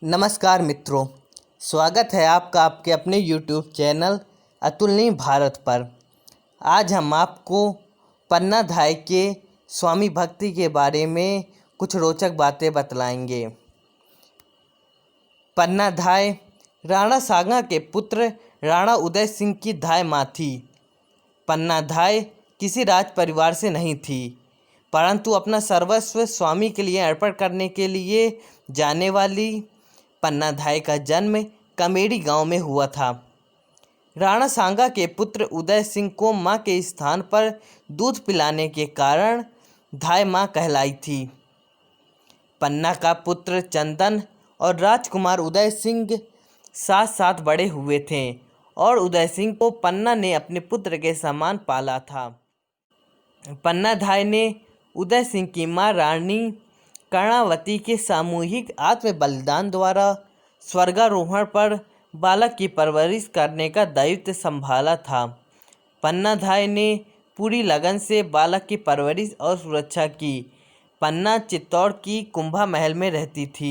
नमस्कार मित्रों, स्वागत है आपका आपके अपने YouTube चैनल अतुलनीय भारत पर। आज हम आपको पन्नाधाय के स्वामी भक्ति के बारे में कुछ रोचक बातें बतलाएंगे। पन्नाधाय राणा सांगा के पुत्र राणा उदय सिंह की धाय माँ थी। पन्नाधाय किसी राज परिवार से नहीं थी, परंतु अपना सर्वस्व स्वामी के लिए अर्पण करने के लिए जाने वाली पन्नाधाय का जन्म कमेड़ी गांव में हुआ था। राणा सांगा के पुत्र उदय सिंह को मां के स्थान पर दूध पिलाने के कारण धाय मां कहलाई थी। पन्ना का पुत्र चंदन और राजकुमार उदय सिंह साथ साथ बड़े हुए थे और उदय सिंह को पन्ना ने अपने पुत्र के समान पाला था। पन्नाधाय ने उदय सिंह की मां रानी कर्णावती के सामूहिक आत्म बलिदान द्वारा स्वर्गारोहण पर बालक की परवरिश करने का दायित्व संभाला था। पन्नाधाय ने पूरी लगन से बालक की परवरिश और सुरक्षा की। पन्ना चित्तौड़ की कुंभा महल में रहती थी।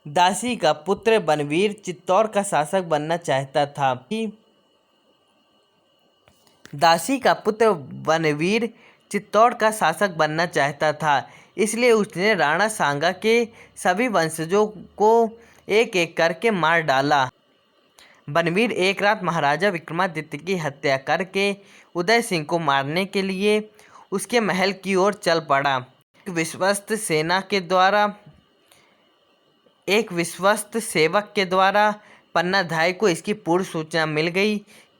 दासी का पुत्र बनवीर चित्तौड़ का शासक बनना चाहता था। दासी का पुत्र बनवीर चित्तौड़ का शासक बनना चाहता था, इसलिए उसने राणा सांगा के सभी वंशजों को एक एक करके मार डाला। बनवीर एक रात महाराजा विक्रमादित्य की हत्या करके उदय सिंह को मारने के लिए उसके महल की ओर चल पड़ा। एक विश्वस्त सेवक के द्वारा पन्नाधाय को इसकी पूर्व सूचना मिल गई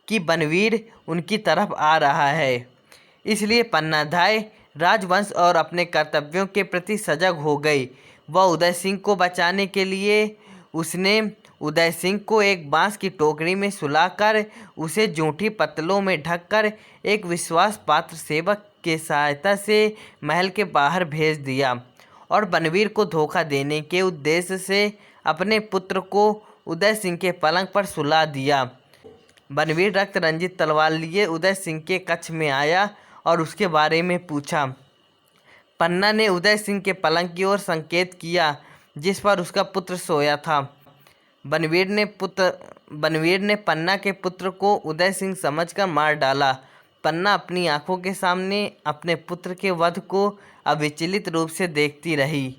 कि बनवीर उनकी तरफ आ रहा है। इसलिए पन्नाधाय राजवंश और अपने कर्तव्यों के प्रति सजग हो गई। वह उदय सिंह को बचाने के लिए उसने उदय सिंह को एक बांस की टोकरी में सुलाकर उसे जूठी पत्तलों में ढककर एक विश्वास पात्र सेवक के सहायता से महल के बाहर भेज दिया और बनवीर को धोखा देने के उद्देश्य से अपने पुत्र को उदय सिंह के पलंग पर सुला दिया। बनवीर रक्त रंजित तलवार लिए उदय सिंह के कक्ष में आया और उसके बारे में पूछा। पन्ना ने उदय सिंह के पलंग की ओर संकेत किया जिस पर उसका पुत्र सोया था। बनवीर ने पन्ना के पुत्र को उदय सिंह समझकर मार डाला। पन्ना अपनी आंखों के सामने अपने पुत्र के वध को अविचलित रूप से देखती रही।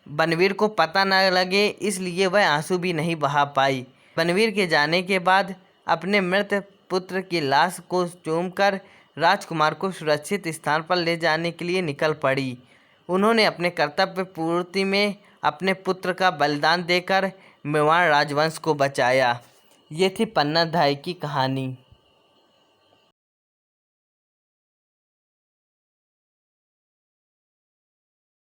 बनवीर को पता न लगे इसलिए वह आंसू भी नहीं बहा पाई। बनवीर के जाने के बाद अपने मृत पुत्र की लाश को चूमकर राजकुमार को सुरक्षित स्थान पर ले जाने के लिए निकल पड़ी। उन्होंने अपने कर्तव्य पूर्ति में अपने पुत्र का बलिदान देकर मेवाड़ राजवंश को बचाया। ये थी पन्नाधाय की कहानी।